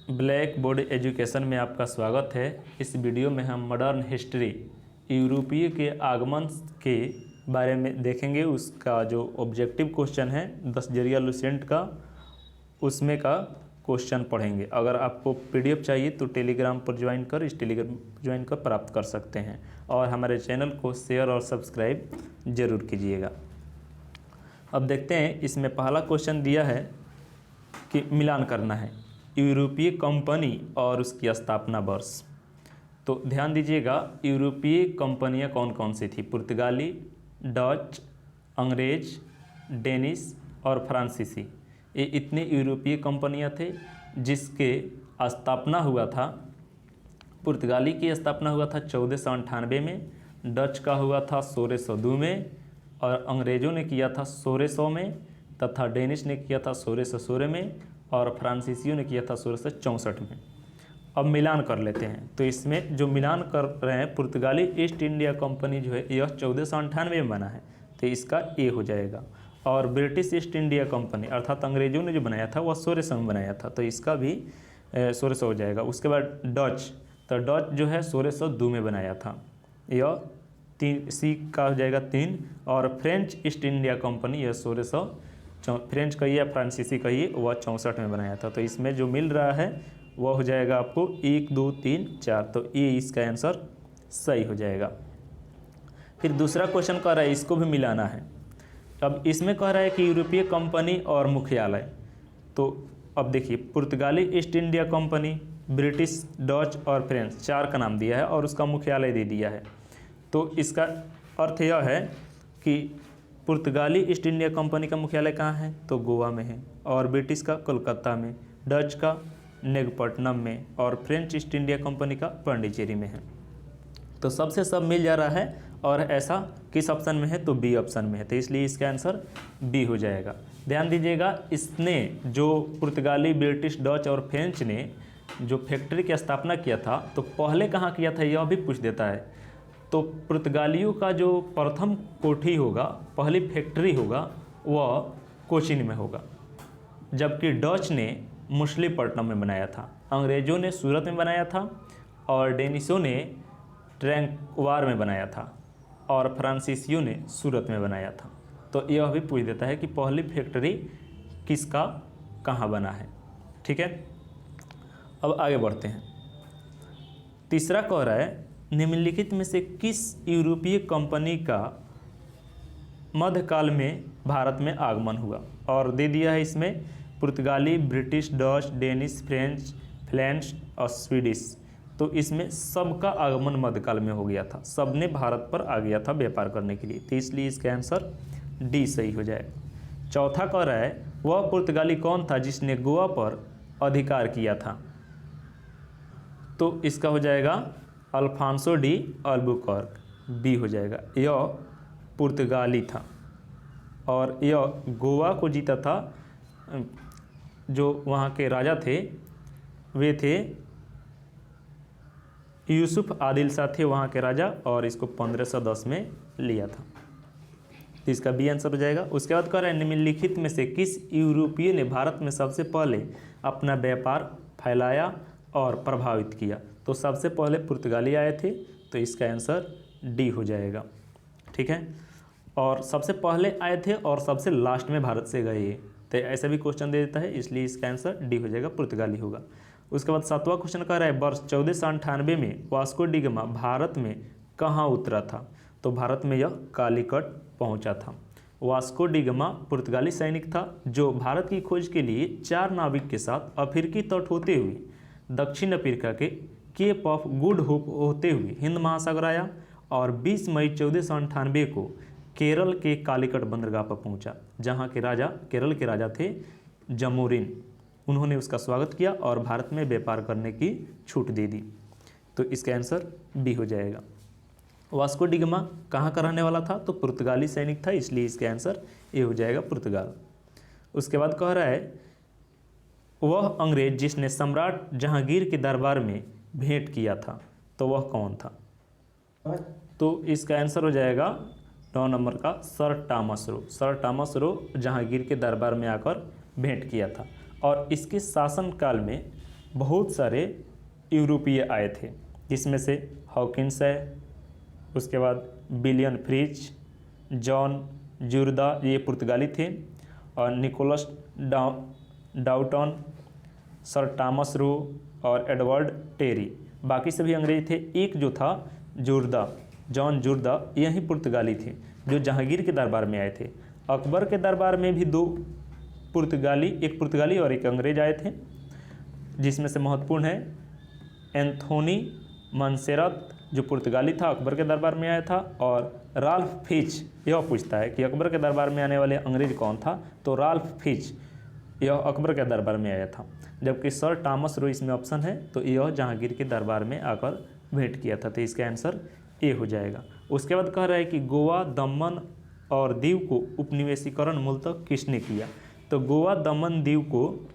Black board education में आपका स्वागत है। इस वीडियो में हम मॉडर्न हिस्ट्री यूरोपीय के आगमन के बारे में देखेंगे। उसका जो ऑब्जेक्टिव क्वेश्चन है 10 जरिया लुसेंट का, उसमें का क्वेश्चन पढ़ेंगे। अगर आपको पीडीएफ चाहिए तो टेलीग्राम पर ज्वाइन कर प्राप्त कर सकते हैं और हमारे चैनल को शेयर और सब्सक्राइब ज़रूर कीजिएगा। अब देखते हैं, इसमें पहला क्वेश्चन दिया है कि मिलान करना है यूरोपीय कंपनी और उसकी स्थापना वर्ष। तो ध्यान दीजिएगा, यूरोपीय कंपनियां कौन कौन सी थी? पुर्तगाली, डच, अंग्रेज, डेनिश और फ्रांसीसी। ये इतने यूरोपीय कंपनियां थे जिसके स्थापना हुआ था। पुर्तगाली की स्थापना हुआ था 1498 में, डच का हुआ था 1602 में और अंग्रेज़ों ने किया था 1600 में तथा डेनिश ने किया था 1616 में और फ्रांसीसियों ने किया था 1664 में। अब मिलान कर लेते हैं। तो इसमें जो मिलान कर रहे हैं, पुर्तगाली ईस्ट इंडिया कंपनी जो है यह 1498 में बना है, तो इसका ए हो जाएगा। और ब्रिटिश ईस्ट इंडिया कंपनी अर्थात अंग्रेज़ों ने जो बनाया था वह 1600 में बनाया था, तो इसका भी 1600 हो जाएगा। उसके बाद डच, तो डच जो है 1602 में बनाया था, यह 3 सी का हो जाएगा 3। और फ्रेंच ईस्ट इंडिया कंपनी यह 1600, फ्रेंच कहिए या फ्रांसीसी कहिए, वह 64 में बनाया था। तो इसमें जो मिल रहा है वह हो जाएगा आपको 1 2 3 4, तो ये इसका आंसर सही हो जाएगा। फिर दूसरा क्वेश्चन कह रहा है इसको भी मिलाना है। अब इसमें कह रहा है कि यूरोपीय कंपनी और मुख्यालय। तो अब देखिए, पुर्तगाली east India company, British, Dutch और फ्रेंच 4 का नाम दिया है और उसका मुख्यालय दे दिया है। तो इसका अर्थ यह है कि पुर्तगाली ईस्ट इंडिया कंपनी का मुख्यालय कहाँ है? तो गोवा में है, और ब्रिटिश का कोलकाता में, डच का नेगपट्टनम में और फ्रेंच ईस्ट इंडिया कंपनी का पांडिचेरी में है। तो सबसे सब मिल जा रहा है और ऐसा किस ऑप्शन में है? तो बी ऑप्शन में है, तो इसलिए इसका आंसर बी हो जाएगा। ध्यान दीजिएगा, इसने जो पुर्तगाली, ब्रिटिश, डच और फ्रेंच ने जो फैक्ट्री की स्थापना किया था, तो पहले कहाँ किया था यह भी पूछ देता है। तो पुर्तगालियों का जो प्रथम कोठी होगा, पहली फैक्ट्री होगा, वह कोचीन में होगा, जबकि डच ने मछलीपट्टनम में बनाया था, अंग्रेज़ों ने सूरत में बनाया था और डेनिशों ने ट्रैंक्वार में बनाया था और फ्रांसीसियों ने सूरत में बनाया था। तो यह भी पूछ देता है कि पहली फैक्ट्री किसका कहाँ बना है। ठीक है, अब आगे बढ़ते हैं। तीसरा कह रहा है निम्नलिखित में से किस यूरोपीय कंपनी का मध्यकाल में भारत में आगमन हुआ? और दे दिया है इसमें पुर्तगाली, British, Dutch, Danish, French, flinch और स्वीडिश। तो इसमें सबका आगमन मध्यकाल में हो गया था, सब ने भारत पर आ गया था व्यापार करने के लिए, तो इसलिए इसका आंसर डी सही हो जाएगा। चौथा कह रहा है वह पुर्तगाली कौन था जिसने गोवा पर अधिकार किया था? तो इसका हो जाएगा अल्फांसो डी अल्बुकर्क, बी हो जाएगा। यह पुर्तगाली था और यह गोवा को जीता था। जो वहाँ के राजा थे वे थे यूसुफ आदिल शाह थे वहाँ के राजा, और इसको 1510 में लिया था, तो इसका बी आंसर हो जाएगा। उसके बाद कह रहा है निम्नलिखित में से किस यूरोपीय ने भारत में सबसे पहले अपना व्यापार फैलाया और प्रभावित किया? तो सबसे पहले पुर्तगाली आए थे, तो इसका आंसर डी हो जाएगा। ठीक है, और सबसे पहले आए थे और सबसे लास्ट में भारत से गए, तो ऐसा भी क्वेश्चन दे देता है, इसलिए इसका आंसर डी हो जाएगा, पुर्तगाली होगा। उसके बाद 7वां क्वेश्चन कह रहा है वर्ष 1498 में वास्को डी गामा भारत में कहाँ उतरा था? तो भारत में यह कालीकट पहुँचा था। वास्को डी गामा पुर्तगाली सैनिक था जो भारत की खोज के लिए 4 नाविक के साथ अफ्रीकी तट होते हुए दक्षिण अफ्रीका के केप ऑफ गुड होप होते हुए हिंद महासागर आया और 20 मई 1498 को केरल के कालीकट बंदरगाह पर पहुंचा, जहां के राजा केरल के राजा थे जमोरिन। उन्होंने उसका स्वागत किया और भारत में व्यापार करने की छूट दे दी, तो इसका आंसर बी हो जाएगा। वास्को डी गामा कहाँ का रहने वाला था? तो पुर्तगाली सैनिक था, इसलिए इसका आंसर ए हो जाएगा, पुर्तगाल। उसके बाद कह रहा है वह अंग्रेज जिसने सम्राट जहांगीर के दरबार में भेंट किया था, तो वह कौन था? तो इसका आंसर हो जाएगा 9 नंबर का sir Thomas Roe. Sir Thomas Roe Jahangir के दरबार में आकर भेंट किया था और इसके शासनकाल में बहुत सारे यूरोपीय आए थे, जिसमें से हॉकिंस है, उसके बाद विलियम फ्रिज, जॉन जुर्दा, ये पुर्तगाली थे, और निकोलस डाउटन, सर टॉमस रो और एडवर्ड टेरी, बाकी सभी अंग्रेज थे। एक जो था जुर्दा, जॉन जुर्दा, यही पुर्तगाली थे जो जहांगीर के दरबार में आए थे। अकबर के दरबार में भी दो पुर्तगाली, एक पुर्तगाली और एक अंग्रेज आए थे, जिसमें से महत्वपूर्ण है एंथोनी मनसेरत जो पुर्तगाली था, अकबर के दरबार में आया था, और राल्फ फिच। यह पूछता है कि अकबर के दरबार में आने वाले अंग्रेज कौन था, तो राल्फ फिच यह अकबर के दरबार में आया था। जबकि सर टॉमस रो इसमें ऑप्शन है, तो यह जहांगीर के दरबार में आकर भेंट किया था, तो इसका आंसर ए हो जाएगा। उसके बाद कह रहा है कि गोवा, दमन और दीव को उपनिवेशीकरण मूलतः किसने किया, तो गोवा, दमन, दीव को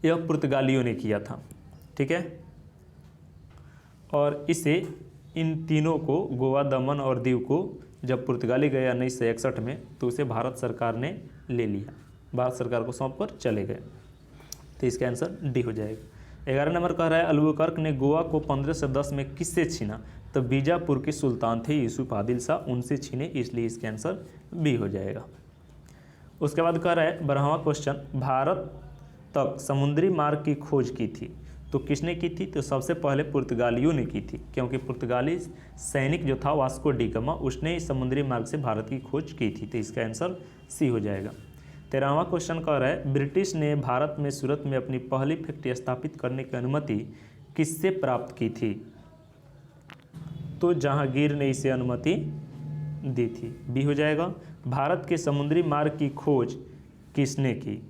यह पुर्तगालियों ने किया था, ठीक है। और इसे, इन तीनों को, गोवा, दमन और दीव को जब पुर्तगाली गए 1961 में, तो उसे भारत सरकार ने ले लिया, भारत सरकार को सौंप कर चले गए, तो इसका आंसर डी हो जाएगा। 11 नंबर कह रहा है अल्बुकर्क ने गोवा को 1510 में किससे छीना, तो बीजापुर के सुल्तान थे यूसुफ आदिल शाह, उनसे छीने, इसलिए इसका आंसर बी हो जाएगा। उसके बाद कह रहा है 12वां क्वेश्चन, भारत तक समुद्री मार्ग की खोज की थी, तो किसने की थी, तो सबसे पहले पुर्तगालियों ने की थी, क्योंकि पुर्तगाली सैनिक जो था वास्को डी गामा, उसने इस समुद्री मार्ग से भारत की खोज की थी, तो इसका आंसर सी हो जाएगा। 13वां क्वेश्चन कह रहा है ब्रिटिश ने भारत में सूरत में अपनी पहली फैक्ट्री स्थापित करने की अनुमति किससे प्राप्त की थी, तो जहांगीर ने इसे अनुमति दी थी, बी हो जाएगा। भारत के समुद्री मार्ग की खोज किसने की,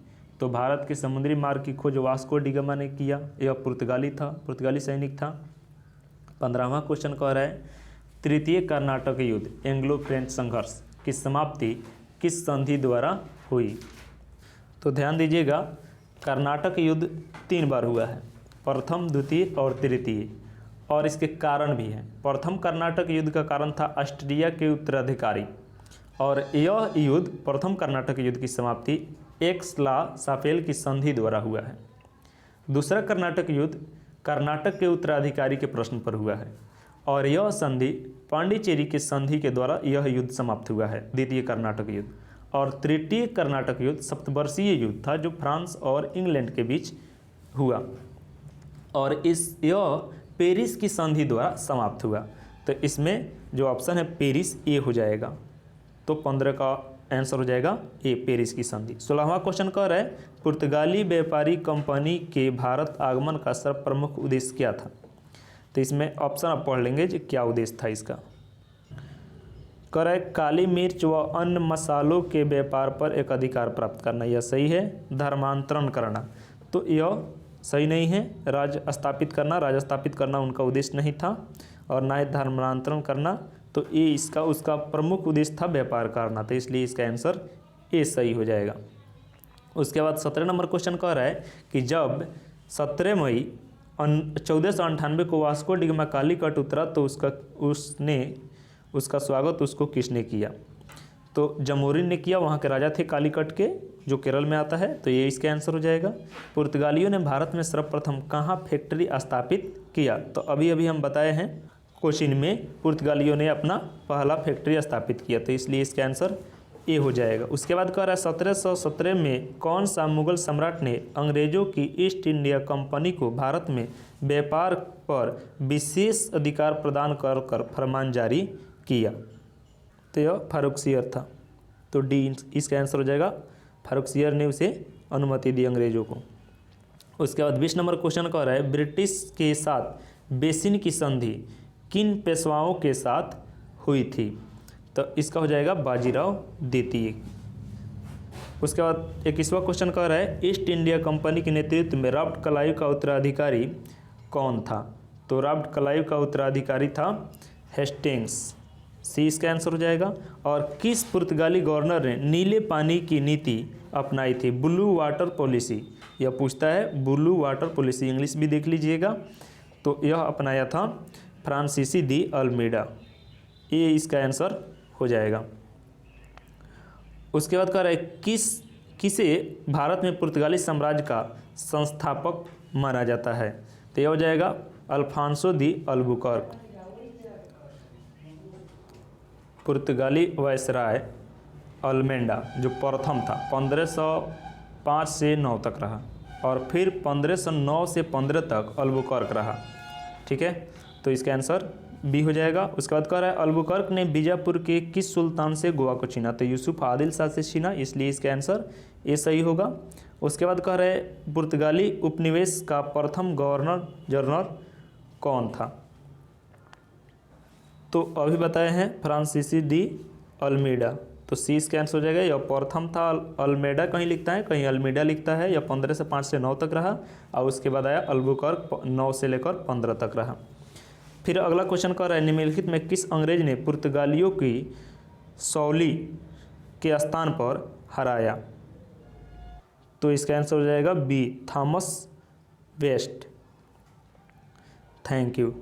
तो भारत के समुद्री मार्ग की खोज वास्को डी गामा ने किया, यह पुर्तगाली था, पुर्तगाली सैनिक था। 15वां क्वेश्चन कह रहा है तृतीय कर्नाटक युद्ध, एंग्लो फ्रेंच संघर्ष की समाप्ति किस संधि द्वारा हुई, तो ध्यान दीजिएगा कर्नाटक युद्ध 3 बार हुआ है, प्रथम, द्वितीय और तृतीय, और इसके कारण भी हैं। प्रथम कर्नाटक युद्ध का कारण था ऑस्ट्रिया के उत्तराधिकारी, और यह युद्ध, प्रथम कर्नाटक युद्ध की समाप्ति एक्स-ला-शापेल की संधि द्वारा हुआ है। दूसरा कर्नाटक युद्ध कर्नाटक के उत्तराधिकारी के प्रश्न पर हुआ है, और यह संधि पांडिचेरी के संधि के द्वारा यह युद्ध समाप्त हुआ है, द्वितीय कर्नाटक युद्ध। और तृतीय कर्नाटक युद्ध सप्तवर्षीय युद्ध था जो फ्रांस और इंग्लैंड के बीच हुआ, और यह पेरिस की संधि द्वारा समाप्त हुआ, तो इसमें जो ऑप्शन है पेरिस, ए हो जाएगा, तो 15 का आंसर हो जाएगा ए, पेरिस की संधि। 16वां क्वेश्चन कह रहा है पुर्तगाली व्यापारी कंपनी के भारत आगमन का सर्वप्रमुख उद्देश्य क्या था, तो इसमें ऑप्शन आप पढ़ लेंगे जो क्या उद्देश्य था इसका। कह रहा है काली मिर्च व अन्य मसालों के व्यापार पर एक अधिकार प्राप्त करना, यह सही है। धर्मांतरण करना, तो यह सही नहीं है। राज्य स्थापित करना उनका उद्देश्य नहीं था, और ना ही धर्मांतरण करना, तो ये इसका उसका प्रमुख उद्देश्य था व्यापार करना, तो इसलिए इसका आंसर ए सही हो जाएगा। उसके बाद 17 नंबर क्वेश्चन कह रहा है कि जब 17 मई 1498 को वास्को डी गामा कालीकट उतरा, तो उसका स्वागत उसको किसने किया, तो जमोरिन ने किया, वहाँ के राजा थे कालीकट के, जो केरल में आता है, तो ये इसका आंसर हो जाएगा। पुर्तगालियों ने भारत में सर्वप्रथम कहाँ फैक्ट्री स्थापित किया, तो अभी हम बताए हैं कोचिन में पुर्तगालियों ने अपना पहला फैक्ट्री स्थापित किया, तो इसलिए इसका आंसर ए हो जाएगा। उसके बाद कह रहा है 1717 में कौन सा मुगल सम्राट ने अंग्रेजों की ईस्ट इंडिया कंपनी को भारत में व्यापार पर विशेष अधिकार प्रदान कर फरमान जारी किया, तो यह फारुखसियर था, तो डी इसका आंसर हो जाएगा। फारुखसियर ने उसे अनुमति दी अंग्रेजों को। उसके बाद 20 नंबर क्वेश्चन कह रहा है ब्रिटिश के साथ बेसिन की संधि किन पेशवाओं के साथ हुई थी, तो इसका हो जाएगा बाजीराव द्वितीय। उसके बाद 21वां क्वेश्चन कह रहा है ईस्ट इंडिया कंपनी के नेतृत्व में रॉबर्ट क्लाइव का उत्तराधिकारी कौन था, तो रॉबर्ट क्लाइव का उत्तराधिकारी था हेस्टिंग्स, सी इसका आंसर हो जाएगा। और किस पुर्तगाली गवर्नर ने नीले पानी की नीति अपनाई थी, ब्लू वाटर पॉलिसी, यह पूछता है ब्लू वाटर पॉलिसी, इंग्लिश भी देख लीजिएगा, तो यह अपनाया था फ्रांसीसी दी अल्मीडा, ये इसका आंसर हो जाएगा। उसके बाद कह रहा है किसे भारत में पुर्तगाली साम्राज्य का संस्थापक माना जाता है? तो यह हो जाएगा अल्फांसो दी अल्बुकर्क। पुर्तगाली वायसराय अल्मेंडा जो प्रथम था 1505 से 9 तक रहा, और फिर 1509 से 15 तक अल्बुकर्क रहा। ठीक है, तो इसका आंसर बी हो जाएगा। उसके बाद कह रहा है अल्बुकर्क ने बीजापुर के किस सुल्तान से गोवा को छीना? तो यूसुफ आदिल शाह से छीना, इसलिए इसका आंसर ए सही होगा। उसके बाद कह रहे हैं पुर्तगाली उपनिवेश का प्रथम गवर्नर जनरल कौन था? तो अभी बताए हैं फ्रांसीसी डी अल्मीडा, तो सी इसका आंसर हो जाएगा। यह प्रथम था अल्मेडा, कहीं लिखता है कहीं अल्मीडा लिखता है। यह 1505 से 9 तक रहा, और उसके बाद आया अल्बुकर्क 9 से लेकर 15 तक रहा। फिर अगला क्वेश्चन कर रहा है निम्नलिखित में किस अंग्रेज ने पुर्तगालियों की सौली के स्थान पर हराया? तो इसका आंसर हो जाएगा B, Thomas West. Thank you.